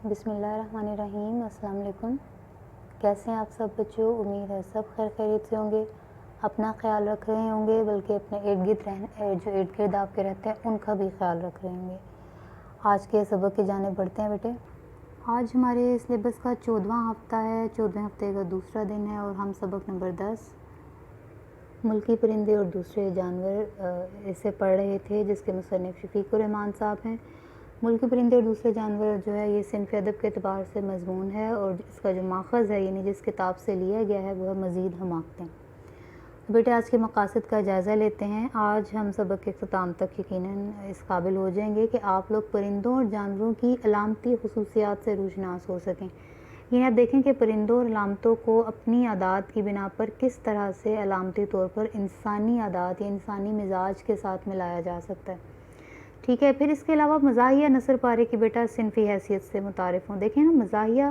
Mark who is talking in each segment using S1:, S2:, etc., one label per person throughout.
S1: بسم اللہ الرحمن الرحیم۔ السلام علیکم۔ کیسے ہیں آپ سب بچوں؟ امید ہے سب خیر خیریت سے ہوں گے، اپنا خیال رکھ رہے ہوں گے، بلکہ اپنے جو ارد گرد آپ کے رہتے ہیں ان کا بھی خیال رکھ رہے ہوں گے۔ آج کے سبق کی جانب بڑھتے ہیں بیٹے۔ آج ہمارے سلیبس کا 14واں ہفتہ ہے، 14ویں ہفتے کا دوسرا دن ہے، اور ہم سبق نمبر 10 ملکی پرندے اور دوسرے جانور اسے پڑھ رہے تھے، جس کے مصنف شفیق الرحمان صاحب ہیں۔ ملکی پرندے اور دوسرے جانور جو ہے یہ صنف ادب کے اعتبار سے مضمون ہے، اور اس کا جو ماخذ ہے یعنی جس کتاب سے لیا گیا ہے وہ ہے مزید حماقتیں۔ بیٹے آج کے مقاصد کا جائزہ لیتے ہیں۔ آج ہم سبق کے اختتام تک یقیناً اس قابل ہو جائیں گے کہ آپ لوگ پرندوں اور جانوروں کی علامتی خصوصیات سے روشناس ہو سکیں۔ یعنی آپ دیکھیں کہ پرندوں اور علامتوں کو اپنی عادات کی بنا پر کس طرح سے علامتی طور پر انسانی عادات یا انسانی مزاج کے ساتھ ملایا جا سکتا ہے، ٹھیک ہے۔ پھر اس کے علاوہ مزاحیہ نثر پارے کی بیٹا صنفی حیثیت سے متعارف ہوں۔ دیکھیں نا، مزاحیہ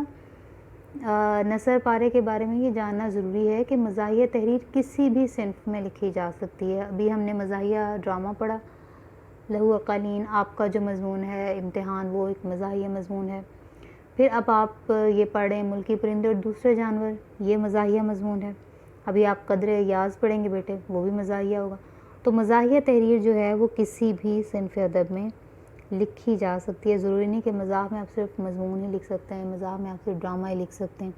S1: نثر پارے کے بارے میں یہ جاننا ضروری ہے کہ مزاحیہ تحریر کسی بھی صنف میں لکھی جا سکتی ہے۔ ابھی ہم نے مزاحیہ ڈرامہ پڑھا، لہو قالین، آپ کا جو مضمون ہے امتحان وہ ایک مزاحیہ مضمون ہے۔ پھر اب آپ یہ پڑھیں ملکی پرندے اور دوسرے جانور، یہ مزاحیہ مضمون ہے۔ ابھی آپ قدر یاز پڑھیں گے بیٹے، وہ بھی مزاحیہ ہوگا۔ تو مزاحیہ تحریر جو ہے وہ کسی بھی صنف ادب میں لکھی جا سکتی ہے۔ ضروری نہیں کہ مزاح میں آپ صرف مضمون ہی لکھ سکتے ہیں، مزاح میں آپ صرف ڈرامہ ہی لکھ سکتے ہیں۔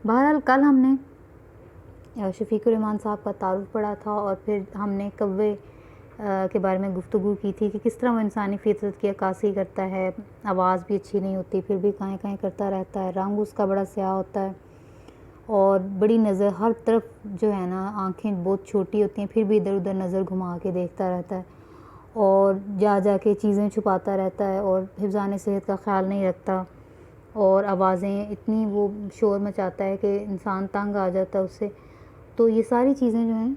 S1: بہرحال کل ہم نے شفیق الرحمان صاحب کا تعارف پڑھا تھا، اور پھر ہم نے کوے کے بارے میں گفتگو کی تھی کہ کس طرح وہ انسانی فطرت کی عکاسی کرتا ہے۔ آواز بھی اچھی نہیں ہوتی، پھر بھی کہیں کہیں کرتا رہتا ہے، رنگ اس کا بڑا سیاہ ہوتا ہے، اور بڑی نظر ہر طرف جو ہے نا، آنکھیں بہت چھوٹی ہوتی ہیں پھر بھی ادھر ادھر نظر گھما کے دیکھتا رہتا ہے، اور جا جا کے چیزیں چھپاتا رہتا ہے، اور حفظان صحت کا خیال نہیں رکھتا، اور آوازیں اتنی وہ شور مچاتا ہے کہ انسان تنگ آ جاتا ہے اس سے۔ تو یہ ساری چیزیں جو ہیں،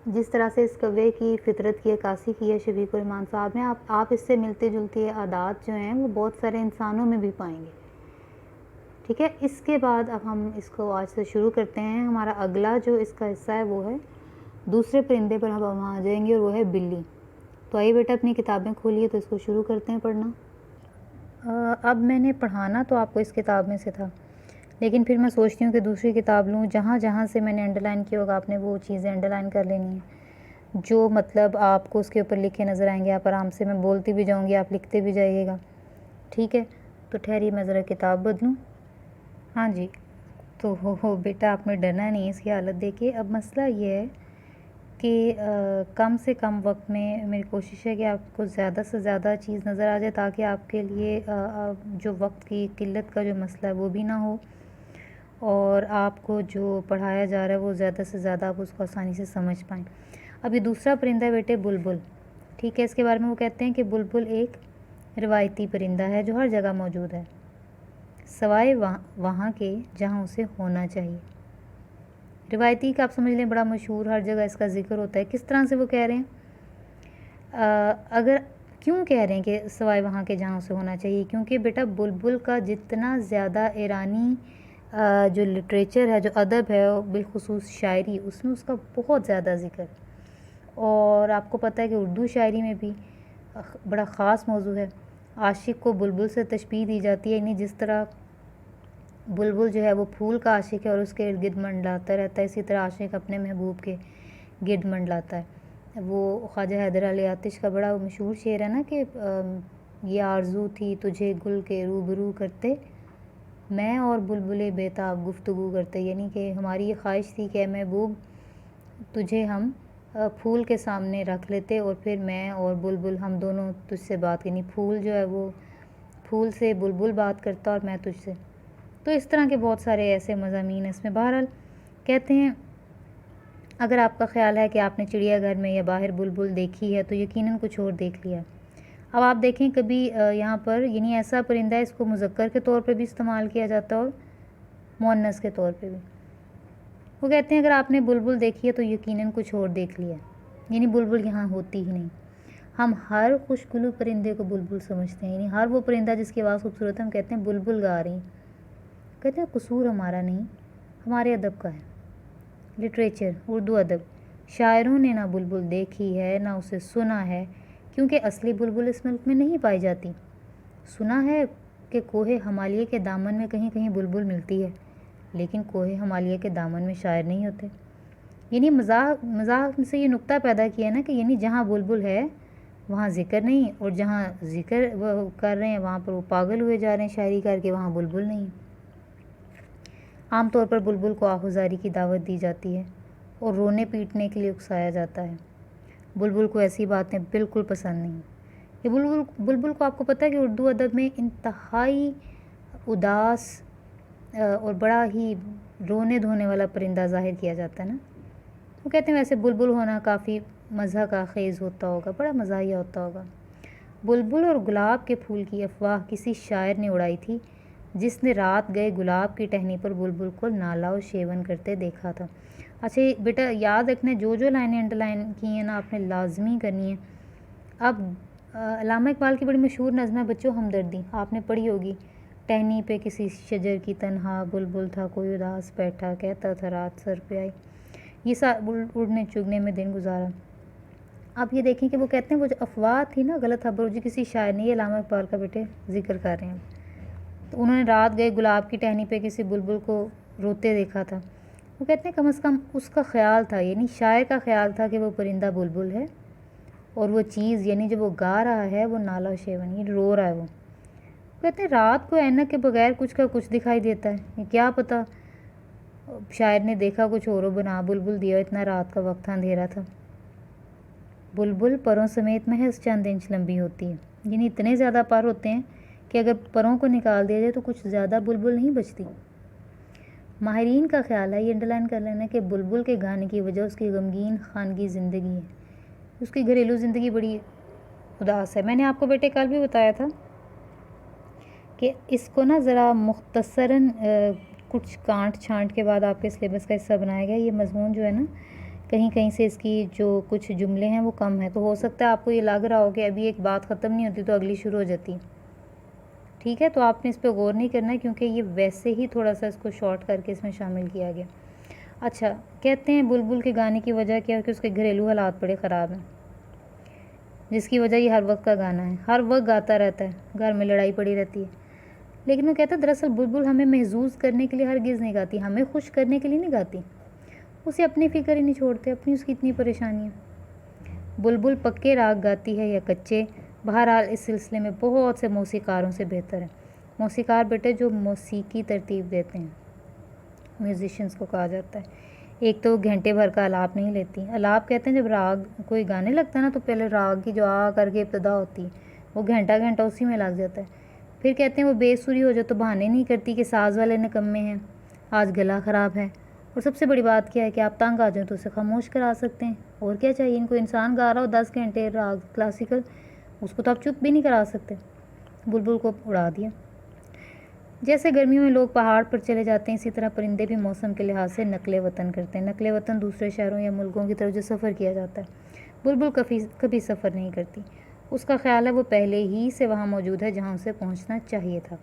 S1: جس طرح سے اس کوے کی فطرت کی عکاسی کی ہے شفیق الرحمان صاحب نے، آپ اس سے ملتے جلتی عادات جو ہیں وہ بہت سارے انسانوں میں بھی پائیں گے، ٹھیک ہے۔ اس کے بعد اب ہم اس کو آج سے شروع کرتے ہیں۔ ہمارا اگلا جو اس کا حصہ ہے وہ ہے دوسرے پرندے پر ہم آ جائیں گے، اور وہ ہے بلی۔ تو آئیے بیٹا اپنی کتابیں کھولیے تو اس کو شروع کرتے ہیں پڑھنا۔ اب میں نے پڑھانا تو آپ کو اس کتاب میں سے تھا، لیکن پھر میں سوچتی ہوں کہ دوسری کتاب لوں، جہاں جہاں سے میں نے انڈر لائن کیا ہوگا آپ نے وہ چیزیں انڈر لائن کر لینی ہیں، جو مطلب آپ کو اس کے اوپر لکھے نظر آئیں گے، آپ آرام سے، میں بولتی بھی جاؤں گی آپ لکھتے بھی جائیے گا، ٹھیک ہے۔ تو ٹھہریے میں ذرا کتاب بدلوں۔ ہاں جی، تو ہو بیٹا آپ نے ڈرنا نہیں اس کی حالت دیکھیے۔ اب مسئلہ یہ ہے کہ کم سے کم وقت میں میری کوشش ہے کہ آپ کو زیادہ سے زیادہ چیز نظر آ جائے، تاکہ آپ کے لیے جو وقت کی قلت کا جو مسئلہ ہے وہ بھی نہ ہو، اور آپ کو جو پڑھایا جا رہا ہے وہ زیادہ سے زیادہ آپ اس کو آسانی سے سمجھ پائیں۔ اب یہ دوسرا پرندہ ہے بیٹے بلبل، ٹھیک ہے۔ اس کے بارے میں وہ کہتے ہیں کہ بلبل ایک روایتی پرندہ ہے جو ہر جگہ موجود ہے، سوائے وہاں کے جہاں اسے ہونا چاہیے۔ روایتی کا آپ سمجھ لیں بڑا مشہور، ہر جگہ اس کا ذکر ہوتا ہے۔ کس طرح سے وہ کہہ رہے ہیں؟ اگر کیوں کہہ رہے ہیں کہ سوائے وہاں کے جہاں اسے ہونا چاہیے؟ کیونکہ بیٹا بلبل کا جتنا زیادہ ایرانی جو لٹریچر ہے، جو ادب ہے، بالخصوص شاعری، اس میں اس کا بہت زیادہ ذکر ہے، اور آپ کو پتہ ہے کہ اردو شاعری میں بھی بڑا خاص موضوع ہے۔ عاشق کو بلبل سے تشبیہ دی جاتی ہے، یعنی جس طرح بلبل جو ہے وہ پھول کا عاشق ہے اور اس کے ارد گرد منڈلاتا رہتا ہے، اسی طرح عاشق اپنے محبوب کے گرد منڈلاتا ہے۔ وہ خواجہ حیدر علی آتش کا بڑا مشہور شعر ہے نا کہ یہ آرزو تھی تجھے گل کے روبرو کرتے، میں اور بلبل بیتاب گفتگو کرتے، یعنی کہ ہماری یہ خواہش تھی کہ اے محبوب تجھے ہم پھول کے سامنے رکھ لیتے، اور پھر میں اور بلبل ہم دونوں تجھ سے بات، یعنی پھول جو ہے وہ پھول سے بلبل بات کرتا اور میں تجھ سے۔ تو اس طرح کے بہت سارے ایسے مضامین اس میں۔ بہرحال کہتے ہیں اگر آپ کا خیال ہے کہ آپ نے چڑیا گھر میں یا باہر بلبل دیکھی ہے تو یقیناً کچھ اور دیکھ لیا ہے۔ اب آپ دیکھیں کبھی یہاں پر یعنی ایسا پرندہ ہے اس کو مذکر کے طور پہ بھی استعمال کیا جاتا ہے اور مؤنث کے طور پہ بھی۔ وہ کہتے ہیں اگر آپ نے بلبل دیکھی ہے تو یقیناً کچھ اور دیکھ لیا ہے، یعنی بلبل یہاں ہوتی ہی نہیں۔ ہم ہر خوشگلو پرندے کو بلبل سمجھتے ہیں، یعنی ہر وہ پرندہ جس کی آواز خوبصورت ہے ہم کہتے ہیں بلبل گا رہی ہیں۔ کہتے ہیں قصور ہمارا نہیں، ہمارے ادب کا ہے، لٹریچر، اردو ادب۔ شاعروں نے نہ بلبل دیکھی ہے نہ اسے سنا ہے، کیونکہ اصلی بلبل اس ملک میں نہیں پائی جاتی۔ سنا ہے کہ کوہ ہمالیہ کے دامن میں کہیں کہیں بلبل ملتی ہے، لیکن کوہ ہمالیہ کے دامن میں شاعر نہیں ہوتے۔ یعنی مزاح سے یہ نکتہ پیدا کیا نا کہ یعنی جہاں بلبل ہے وہاں ذکر نہیں، اور جہاں ذکر وہ کر رہے ہیں وہاں پر وہ پاگل ہوئے جا رہے ہیں شاعری کر کے، وہاں بلبل نہیں۔ عام طور پر بلبل کو آہوزاری کی دعوت دی جاتی ہے اور رونے پیٹنے کے لیے اکسایا جاتا ہے۔ بلبل کو ایسی باتیں بالکل پسند نہیں۔ یہ بلبل کو آپ کو پتہ ہے کہ اردو ادب میں انتہائی اداس اور بڑا ہی رونے دھونے والا پرندہ ظاہر کیا جاتا ہے نا۔ وہ کہتے ہیں ویسے بلبل ہونا کافی مزہ کا خیز ہوتا ہوگا، بڑا مزاحیہ ہوتا ہوگا۔ بلبل اور گلاب کے پھول کی افواہ کسی شاعر نے اڑائی تھی جس نے رات گئے گلاب کی ٹہنی پر بلبل کو نالا و شیون کرتے دیکھا تھا۔ اچھا بیٹا یاد رکھنا، جو لائنیں انڈر لائن کی ہیں نا آپ نے لازمی کرنی ہے۔ اب علامہ اقبال کی بڑی مشہور نظم ہے بچوں ہمدردی، آپ نے پڑھی ہوگی۔ ٹہنی پہ کسی شجر کی تنہا بلبل تھا کوئی اداس بیٹھا، کہتا تھا رات سر پہ آئی، یہ اڑنے چگنے میں دن گزارا۔ اب یہ دیکھیں کہ وہ کہتے ہیں وہ جو افواہ تھی نا غلط خبر، جو کسی شاعر نے، یہ علامہ اقبال کا بیٹے ذکر کر رہے ہیں، تو انہوں نے رات گئے گلاب کی ٹہنی پہ کسی بلبل کو روتے دیکھا تھا۔ وہ کہتے ہیں کم از کم اس کا خیال تھا، یعنی شاعر کا خیال تھا کہ وہ پرندہ بلبل ہے، اور وہ چیز یعنی جب وہ گا رہا ہے وہ نالا و شیون، یہ رو رہا ہے۔ وہ کہتے ہیں رات کو اینک کے بغیر کچھ کا کچھ دکھائی دیتا ہے، یہ کیا پتہ شاعر نے دیکھا کچھ اور بنا بلبل دیا، اتنا رات کا وقت اندھیرا تھا۔ بلبل پروں سمیت محض چند انچ لمبی ہوتی ہے، یعنی اتنے زیادہ پر ہوتے ہیں کہ اگر پروں کو نکال دیا جائے تو کچھ زیادہ بلبل نہیں بچتی۔ ماہرین کا خیال ہے، یہ انڈرلائن کر لینا، کہ بلبل کے گانے کی وجہ اس کی غمگین خانگی زندگی ہے، اس کی گھریلو زندگی بڑی اداس ہے۔ میں نے آپ کو بیٹے کل بھی بتایا تھا کہ اس کو نا ذرا مختصراً کچھ کانٹ چھانٹ کے بعد آپ کے سلیبس کا حصہ بنایا گیا۔ یہ مضمون جو ہے نا کہیں کہیں سے اس کی جو کچھ جملے ہیں وہ کم ہے، تو ہو سکتا ہے آپ کو یہ لگ رہا ہو کہ ابھی ایک بات ختم نہیں ہوتی تو اگلی شروع ہو جاتی، ٹھیک ہے؟ تو آپ نے اس پہ غور نہیں کرنا ہے کیونکہ یہ ویسے ہی تھوڑا سا اس کو شارٹ کر کے اس میں شامل کیا گیا۔ اچھا کہتے ہیں بلبل کے گانے کی وجہ کیا ہے کہ اس کے گھریلو حالات بڑے خراب ہیں، جس کی وجہ یہ ہر وقت کا گانا ہے، ہر وقت گاتا رہتا ہے، گھر میں لڑائی پڑی رہتی ہے۔ لیکن وہ کہتا ہے دراصل بلبل ہمیں محظوظ کرنے کے لیے ہرگز نہیں گاتی، ہمیں خوش کرنے کے لیے نہیں گاتی، اسے اپنی فکر ہی نہیں چھوڑتے، اپنی اس کی اتنی پریشانی ہے۔ بلبل پکے راگ گاتی ہے یا کچے، بہرحال اس سلسلے میں بہت سے موسیقاروں سے بہتر ہے۔ موسیقار بیٹے جو موسیقی ترتیب دیتے ہیں، میوزیشنز کو کہا جاتا ہے۔ ایک تو گھنٹے بھر کا الاپ نہیں لیتی، الاپ کہتے ہیں جب راگ کوئی گانے لگتا ہے نا تو پہلے راگ کی جو آ کر کے ابتدا ہوتی ہے وہ گھنٹہ گھنٹہ اسی میں لگ جاتا ہے، پھر کہتے ہیں وہ بے سری ہو جائے تو بہانے نہیں کرتی کہ ساز والے نکمے ہیں، آج گلا خراب ہے، اور سب سے بڑی بات کیا ہے کہ آپ تنگ آ جائیں تو اسے خاموش کرا سکتے ہیں، اور کیا چاہیے ان کو؟ انسان گا رہا ہو 10 گھنٹے راگ کلاسیکل، اس کو تو آپ چپ بھی نہیں کرا سکتے۔ بلبل کو اڑا دیا۔ جیسے گرمیوں میں لوگ پہاڑ پر چلے جاتے ہیں، اسی طرح پرندے بھی موسم کے لحاظ سے نقل وطن کرتے ہیں، نقل وطن دوسرے شہروں یا ملکوں کی طرف جو سفر کیا جاتا ہے۔ بلبل کبھی سفر نہیں کرتی، اس کا خیال ہے وہ پہلے ہی سے وہاں موجود ہے جہاں اسے پہنچنا چاہیے تھا۔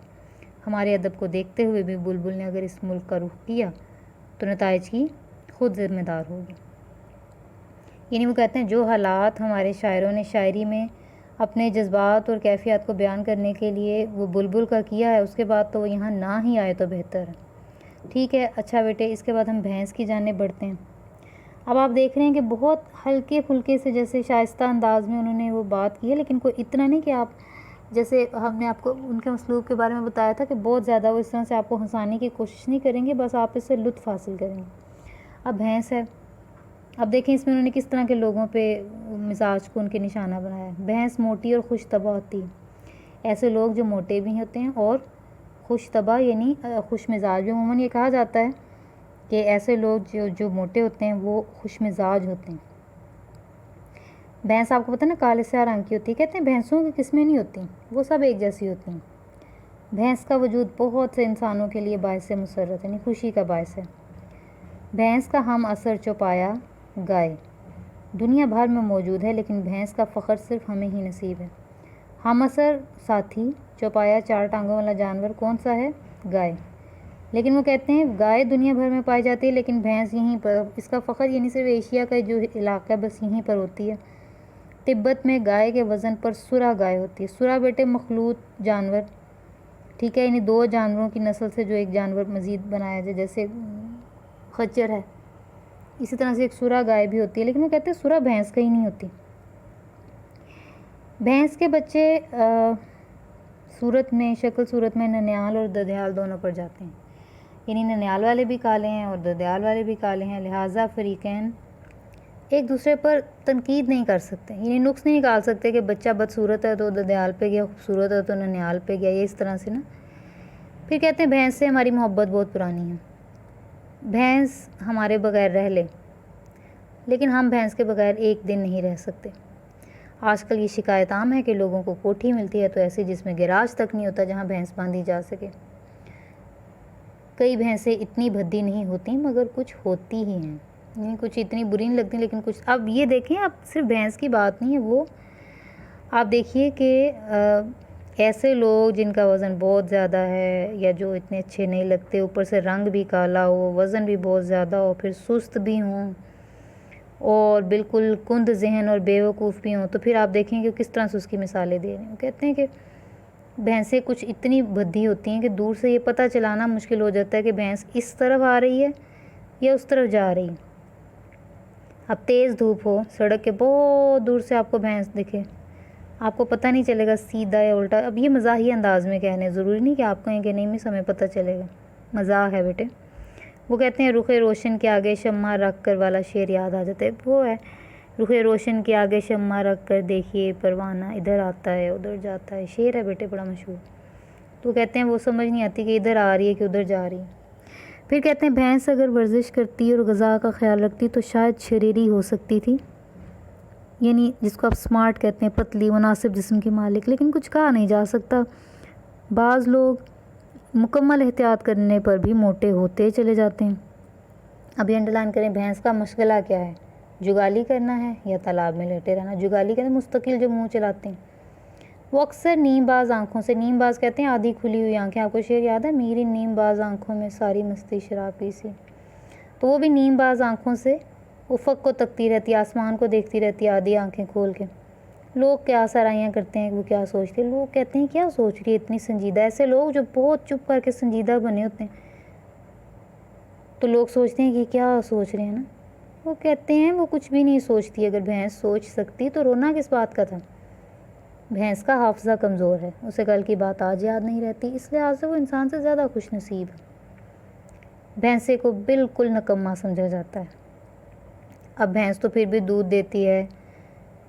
S1: ہمارے ادب کو دیکھتے ہوئے بھی بلبل نے اگر اس ملک کا رخ کیا تو نتائج کی خود ذمہ دار ہوگی۔ یعنی وہ کہتے ہیں جو حالات ہمارے شاعروں نے شاعری میں اپنے جذبات اور کیفیات کو بیان کرنے کے لیے وہ بلبل کا کیا ہے، اس کے بعد تو وہ یہاں نہ ہی آئے تو بہتر ہے، ٹھیک ہے؟ اچھا بیٹے اس کے بعد ہم بھینس کی جانب بڑھتے ہیں۔ اب آپ دیکھ رہے ہیں کہ بہت ہلکے پھلکے سے جیسے شائستہ انداز میں انہوں نے وہ بات کی ہے، لیکن کوئی اتنا نہیں کہ آپ جیسے ہم نے آپ کو ان کے اسلوب کے بارے میں بتایا تھا کہ بہت زیادہ وہ اس طرح سے آپ کو ہنسانے کی کوشش نہیں کریں گے، بس آپ اس سے لطف حاصل کریں گے۔ اب بھینس ہے، اب دیکھیں اس میں انہوں نے کس طرح کے لوگوں پہ مزاج کو ان کے نشانہ بنایا ہے۔ بھینس موٹی اور خوش طبع ہوتی ہے، ایسے لوگ جو موٹے بھی ہوتے ہیں اور خوش طبع یعنی خوش مزاج بھی، عموماً یہ کہا جاتا ہے کہ ایسے لوگ جو موٹے ہوتے ہیں وہ خوش مزاج ہوتے ہیں۔ بھینس آپ کو پتہ ہے نا کالے سیاہ رنگ کی ہوتی ہے، کہتے ہیں بھینسوں کی قسمیں نہیں ہوتی، وہ سب ایک جیسی ہوتی ہیں۔ بھینس کا وجود بہت سے انسانوں کے لیے باعث مسرت یعنی خوشی کا باعث ہے۔ بھینس کا ہم اثر چوپایا گائے دنیا بھر میں موجود ہے، لیکن بھینس کا فخر صرف ہمیں ہی نصیب ہے۔ ہم اثر ساتھی چوپایا 4 ٹانگوں والا جانور کون سا ہے؟ گائے۔ لیکن وہ کہتے ہیں گائے دنیا بھر میں پائی جاتی ہے لیکن بھینس یہیں پر، اس کا فخر یعنی صرف ایشیا کا جو علاقہ ہے بس یہیں پر ہوتی ہے۔ تبت میں گائے کے وزن پر سرا گائے ہوتی ہے، سرا بیٹے مخلوط جانور، ٹھیک ہے، یعنی 2 جانوروں کی نسل سے جو ایک جانور مزید بنایا جائے، جیسے خچر ہے، اسی طرح سے ایک سورا گائے بھی ہوتی ہے، لیکن وہ کہتے ہیں سورا بھینس کا ہی نہیں ہوتی۔ بھینس کے بچے شکل صورت میں ننیال اور ددیال دونوں پر جاتے ہیں، یعنی ننیال والے بھی کالے ہیں اور ددیال والے بھی کالے ہیں، لہٰذا فریقین ایک دوسرے پر تنقید نہیں کر سکتے، یعنی نقص نہیں نکال سکتے کہ بچہ بدصورت ہے تو ددیال پہ گیا، خوبصورت ہے تو ننیال پہ گیا، یہ اس طرح سے نا۔ پھر کہتے ہیں بھینس سے ہماری محبت بہت پرانی ہے، بھینس ہمارے بغیر رہ لے، لیکن ہم بھینس کے بغیر ایک دن نہیں رہ سکتے۔ آج کل یہ شکایت عام ہے کہ لوگوں کو کوٹھی ملتی ہے تو ایسی جس میں گیراج تک نہیں ہوتا جہاں بھینس باندھی جا سکے۔ کئی بھینسیں اتنی بھدی نہیں ہوتی مگر کچھ ہوتی ہی ہیں، یعنی کچھ اتنی بری نہیں لگتی لیکن کچھ۔ اب یہ دیکھیں، اب صرف بھینس کی بات نہیں ہے، وہ آپ دیکھیے کہ ایسے لوگ جن کا وزن بہت زیادہ ہے یا جو اتنے اچھے نہیں لگتے، اوپر سے رنگ بھی کالا ہو، وزن بھی بہت زیادہ ہو، پھر سست بھی ہوں اور بالکل کند ذہن اور بیوقوف بھی ہوں، تو پھر آپ دیکھیں کہ کس طرح سے اس کی مثالیں دے رہے ہیں۔ کہتے ہیں کہ بھینسیں کچھ اتنی بھدی ہوتی ہیں کہ دور سے یہ پتہ چلانا مشکل ہو جاتا ہے کہ بھینس اس طرف آ رہی ہے یا اس طرف جا رہی ہے۔ اب تیز دھوپ ہو، سڑک کے بہت دور سے آپ کو بھینس دکھے، آپ کو پتہ نہیں چلے گا سیدھا یا الٹا۔ اب یہ مزاحیہ انداز میں کہنے، ضروری نہیں کہ آپ کہیں کہ نہیں مس ہمیں پتہ چلے گا، مزاح ہے بیٹے۔ وہ کہتے ہیں رخ روشن کے آگے شمع رکھ کر والا شعر یاد آ جاتا ہے، وہ ہے رخ روشن کے آگے شمع رکھ کر دیکھیے پروانہ ادھر آتا ہے ادھر جاتا ہے، شعر ہے بیٹے بڑا مشہور۔ تو کہتے ہیں وہ سمجھ نہیں آتی کہ ادھر آ رہی ہے کہ ادھر جا رہی ہے۔ پھر کہتے ہیں بھینس اگر ورزش کرتی اور غذا کا خیال رکھتی تو شاید شریری ہو سکتی تھی، یعنی جس کو آپ سمارٹ کہتے ہیں، پتلی مناسب جسم کی مالک، لیکن کچھ کہا نہیں جا سکتا۔ بعض لوگ مکمل احتیاط کرنے پر بھی موٹے ہوتے چلے جاتے ہیں۔ اب یہ انڈرلائن کریں، بھینس کا مشغلہ کیا ہے؟ جگالی کرنا ہے یا تالاب میں لیٹے رہنا؟ جگالی کہتے ہیں مستقل جو منہ چلاتے ہیں، وہ اکثر نیم باز آنکھوں سے، نیم باز کہتے ہیں آدھی کھلی ہوئی آنکھیں۔ آپ کو شعر یاد ہے، میری نیم باز آنکھوں میں ساری مستی شراب پی سی؟ تو وہ بھی نیم باز آنکھوں سے افق کو تکتی رہتی ہے، آسمان کو دیکھتی رہتی ہے آدھی آنکھیں کھول کے۔ لوگ کیا سرائیاں کرتے ہیں، وہ کیا سوچتے ہیں، لوگ کہتے ہیں کیا سوچ رہی ہے اتنی سنجیدہ۔ ایسے لوگ جو بہت چپ کر کے سنجیدہ بنے ہوتے ہیں تو لوگ سوچتے ہیں کہ کیا سوچ رہے ہیں نا، وہ کہتے ہیں وہ کچھ بھی نہیں سوچتی۔ اگر بھینس سوچ سکتی تو رونا کس بات کا تھا؟ بھینس کا حافظہ کمزور ہے، اسے کل کی بات آج یاد نہیں رہتی، اس لحاظ سے وہ انسان سے زیادہ خوش نصیب ہے۔ بھینسے کو بالکل نکما سمجھا جاتا ہے۔ اب بھینس تو پھر بھی دودھ دیتی ہے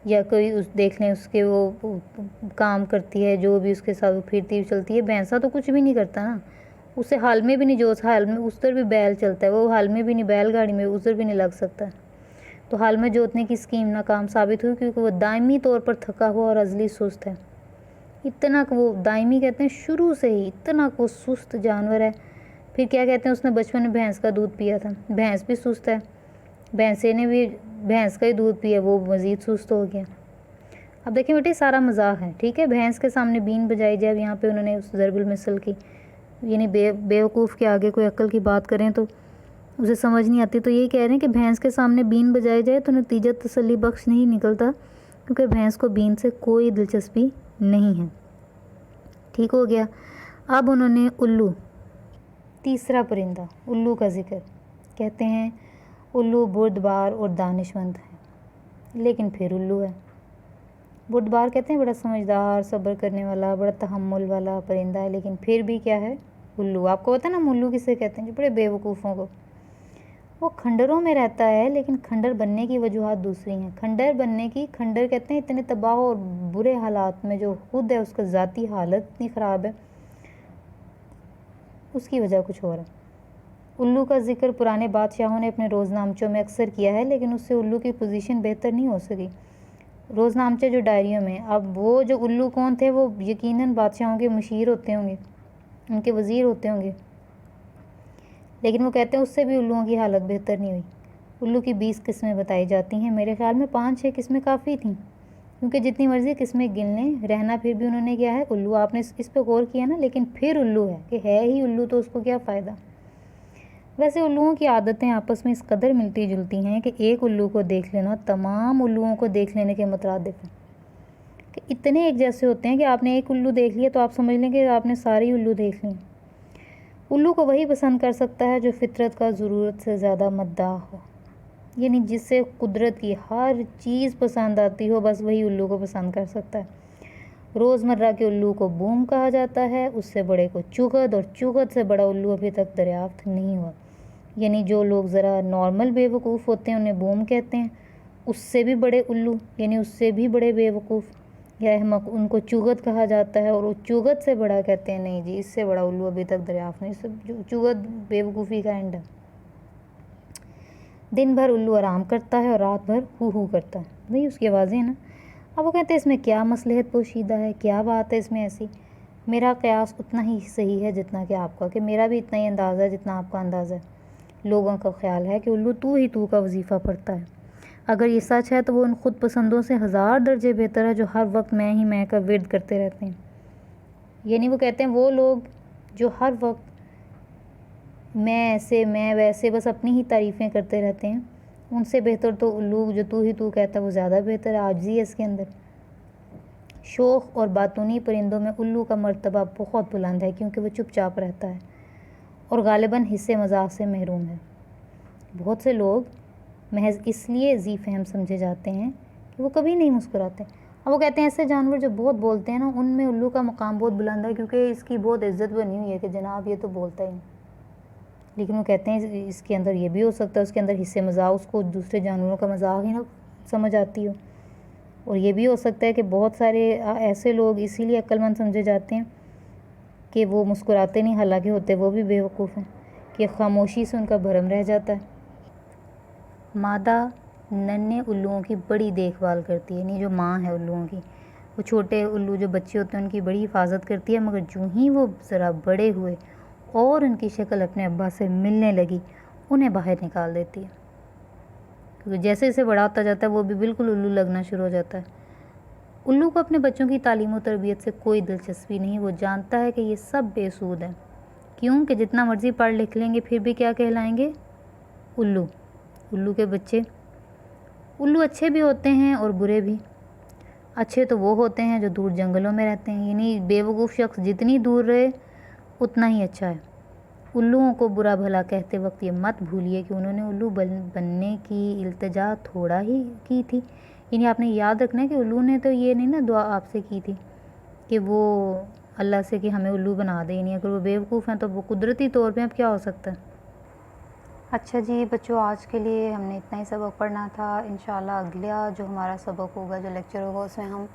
S1: یا کوئی دیکھ لیں اس کے وہ کام کرتی ہے، جو بھی اس کے ساتھ وہ پھرتی ہوئی چلتی ہے۔ بھینسا تو کچھ بھی نہیں کرتا نا، اسے حال میں بھی نہیں، جو حال میں اس پر بھی بیل چلتا ہے، وہ حال میں بھی نہیں، بیل گاڑی میں ازر بھی نہیں لگ سکتا، تو حال میں جوتنے کی اسکیم ناکام ثابت ہوئی کیونکہ وہ دائمی طور پر تھکا ہوا اور عضلی سست ہے۔ اتنا کہ وہ دائمی کہتے ہیں شروع سے ہی اتنا کہ وہ سست جانور ہے۔ پھر کیا کہتے ہیں، اس نے بچپن میں بھینس کا دودھ پیا تھا، بھینس بھی سست ہے، بھینسے نے بھی بھینس کا ہی دودھ پیا، وہ مزید سست ہو گیا۔ اب دیکھیں بیٹے سارا مزاح ہے، ٹھیک ہے، بھینس کے سامنے بین بجائی جائے، یہاں پہ انہوں نے اس ضرب المثل کی، یعنی بیوقوف کے آگے کوئی عقل کی بات کریں تو اسے سمجھ نہیں آتی، تو یہی کہہ رہے ہیں کہ بھینس کے سامنے بین بجائی جائے تو نتیجہ تسلی بخش نہیں نکلتا، کیونکہ بھینس کو بین سے کوئی دلچسپی نہیں ہے۔ ٹھیک ہو گیا۔ اب انہوں نے الو، تیسرا پرندہ الو کا ذکر، کہتے ہیں الو بردبار اور دانش مند ہے، لیکن پھر الو ہے۔ بردبار کہتے ہیں بڑا سمجھدار، صبر کرنے والا، بڑا تحمل والا پرندہ ہے، لیکن پھر بھی کیا ہے؟ الو۔ آپ کو پتہ ہے نا الو کسے کہتے ہیں؟ جو بڑے بیوقوفوں کو۔ وہ کھنڈروں میں رہتا ہے، لیکن کھنڈر بننے کی وجوہات دوسری ہیں۔ کھنڈر بننے کی، کھنڈر کہتے ہیں اتنے تباہ اور برے حالات میں جو خود ہے، اس کا ذاتی حالت اتنی خراب ہے، اس کی وجہ کچھ اور ہے۔ الو کا ذکر پرانے بادشاہوں نے اپنے روزنامچوں میں اکثر کیا ہے، لیکن اس سے الو کی پوزیشن بہتر نہیں ہو سکی۔ روزنامچے جو ڈائریوں میں، اب وہ جو الو کون تھے، وہ یقیناً بادشاہوں کے مشیر ہوتے ہوں گے، ان کے وزیر ہوتے ہوں گے، لیکن وہ کہتے ہیں اس سے بھی الوؤں کی حالت بہتر نہیں ہوئی۔ الو کی 20 قسمیں بتائی جاتی ہیں، میرے خیال میں 5-6 قسمیں کافی تھیں، کیونکہ جتنی مرضی قسمیں گن لیں رہنا پھر بھی انہوں نے کیا ہے؟ الو۔ آپ نے اس پہ غور کیا نا، لیکن پھر الو ہے کہ ہے ہی الو، تو اس کو کیا فائدہ؟ ویسے الوؤں کی عادتیں آپس میں اس قدر ملتی جلتی ہیں کہ ایک الو کو دیکھ لینا تمام الوؤں کو دیکھ لینے کے مترادف ہے۔ کہ اتنے ایک جیسے ہوتے ہیں کہ آپ نے ایک الو دیکھ لیا تو آپ سمجھ لیں کہ آپ نے ساری الو دیکھ لی۔ الو کو وہی پسند کر سکتا ہے جو فطرت کا ضرورت سے زیادہ مداح ہو، یعنی جس سے قدرت کی ہر چیز پسند آتی ہو، بس وہی الو کو پسند کر سکتا ہے۔ روزمرہ کے الو کو بوم کہا جاتا ہے، اس سے بڑے کو چغد، اور چغد سے بڑا الو ابھی تک دریافت نہیں ہوا۔ یعنی جو لوگ ذرا نارمل بے وقوف ہوتے ہیں انہیں بوم کہتے ہیں، اس سے بھی بڑے الو یعنی اس سے بھی بڑے بے وقوف یا احمق ان کو چغد کہا جاتا ہے، اور وہ چغد سے بڑا کہتے ہیں نہیں جی اس سے بڑا الو ابھی تک دریافت نہیں۔ سب چغد بے وقوفی کا اینڈ ہے۔ دن بھر الو آرام کرتا ہے اور رات بھر ہو ہو کرتا ہے، نہیں اس کی آوازیں ہیں نا۔ اب وہ کہتے ہیں اس میں کیا مصلحت پوشیدہ ہے، کیا بات ہے اس میں ایسی؟ میرا قیاس اتنا ہی صحیح ہے جتنا کہ آپ کا، کہ میرا بھی اتنا ہی اندازہ ہے جتنا آپ کا اندازہ ہے۔ لوگوں کا خیال ہے کہ الو تو ہی تو کا وظیفہ پڑھتا ہے۔ اگر یہ سچ ہے تو وہ ان خود پسندوں سے 1000 درجے بہتر ہے جو ہر وقت میں کا ورد کرتے رہتے ہیں۔ یعنی وہ کہتے ہیں وہ لوگ جو ہر وقت میں ایسے میں ویسے بس اپنی ہی تعریفیں کرتے رہتے ہیں، ان سے بہتر تو الو جو تو ہی تو کہتا ہے وہ زیادہ بہتر ہے، عاجزی ہے اس کے اندر۔ شوخ اور باتونی پرندوں میں الو کا مرتبہ بہت بلند ہے کیونکہ وہ چپ چاپ رہتا ہے اور غالباً حصے مذاق سے محروم ہے۔ بہت سے لوگ محض اس لیے ذی فہم سمجھے جاتے ہیں کہ وہ کبھی نہیں مسکراتے۔ اب وہ کہتے ہیں ایسے جانور جو بہت بولتے ہیں نا ان میں الو کا مقام بہت بلند ہے کیونکہ اس کی بہت عزت بنی ہوئی ہے کہ جناب یہ تو بولتا ہی نہیں۔ لیکن وہ کہتے ہیں اس کے اندر یہ بھی ہو سکتا ہے اس کے اندر حصے مذاق اس کو دوسرے جانوروں کا مذاق ہی نہ سمجھ آتی ہو، اور یہ بھی ہو سکتا ہے کہ بہت سارے ایسے لوگ اسی لیے عقل مند سمجھے جاتے ہیں کہ وہ مسکراتے نہیں حالانکہ ہوتے وہ بھی بے وقوف ہیں، کہ خاموشی سے ان کا بھرم رہ جاتا ہے۔ مادہ ننھے الوؤں کی بڑی دیکھ بھال کرتی ہے، یعنی جو ماں ہے الوؤں کی، وہ چھوٹے الو جو بچے ہوتے ہیں ان کی بڑی حفاظت کرتی ہے، مگر جو ہی وہ ذرا بڑے ہوئے اور ان کی شکل اپنے ابا سے ملنے لگی انہیں باہر نکال دیتی ہے، کیونکہ جیسے جیسے بڑا ہوتا جاتا ہے وہ بھی بالکل الو لگنا شروع ہو جاتا ہے۔ الو کو اپنے بچوں کی تعلیم و تربیت سے کوئی دلچسپی نہیں، وہ جانتا ہے کہ یہ سب بے سود ہیں، کیوں کہ جتنا مرضی پڑھ لکھ لیں گے پھر بھی کیا کہلائیں گے؟ الو۔ الو کے بچے الو اچھے بھی ہوتے ہیں اور برے بھی۔ اچھے تو وہ ہوتے ہیں جو دور جنگلوں میں رہتے ہیں، یعنی بے وقوف شخص جتنی دور رہے اتنا ہی اچھا ہے۔ الوؤں کو برا بھلا کہتے وقت یہ مت بھولیے کہ انہوں نے الو بننے کی التجا تھوڑا ہی کی تھی، یعنی آپ نے یاد رکھنا ہے کہ الو نے تو یہ نہیں نا دعا آپ سے کی تھی کہ وہ اللہ سے کہ ہمیں الو بنا دے، یعنی اگر وہ بے وقوف ہیں تو وہ قدرتی طور پہ اب کیا ہو سکتا ہے۔ اچھا جی بچوں، آج کے لیے ہم نے اتنا ہی سبق پڑھنا تھا۔ انشاءاللہ اگلا جو ہمارا سبق ہوگا، جو لیکچر ہوگا، اس میں ہم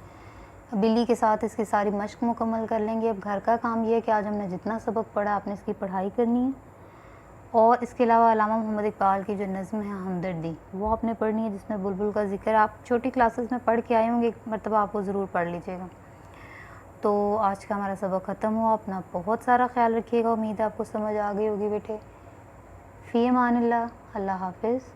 S1: بلی کے ساتھ اس کی ساری مشق مکمل کر لیں گے۔ اب گھر کا کام یہ ہے کہ آج ہم نے جتنا سبق پڑھا آپ نے اس کی پڑھائی کرنی ہے، اور اس کے علاوہ علامہ محمد اقبال کی جو نظم ہے ہمدردی وہ آپ نے پڑھنی ہے، جس میں بلبل کا ذکر آپ چھوٹی کلاسز میں پڑھ کے آئے ہوں گے، ایک مرتبہ آپ وہ ضرور پڑھ لیجیے گا۔ تو آج کا ہمارا سبق ختم ہوا، اپنا بہت سارا خیال رکھیے گا، امید ہے آپ کو سمجھ آ گئی ہوگی بیٹے۔ فی امان اللہ، اللہ حافظ۔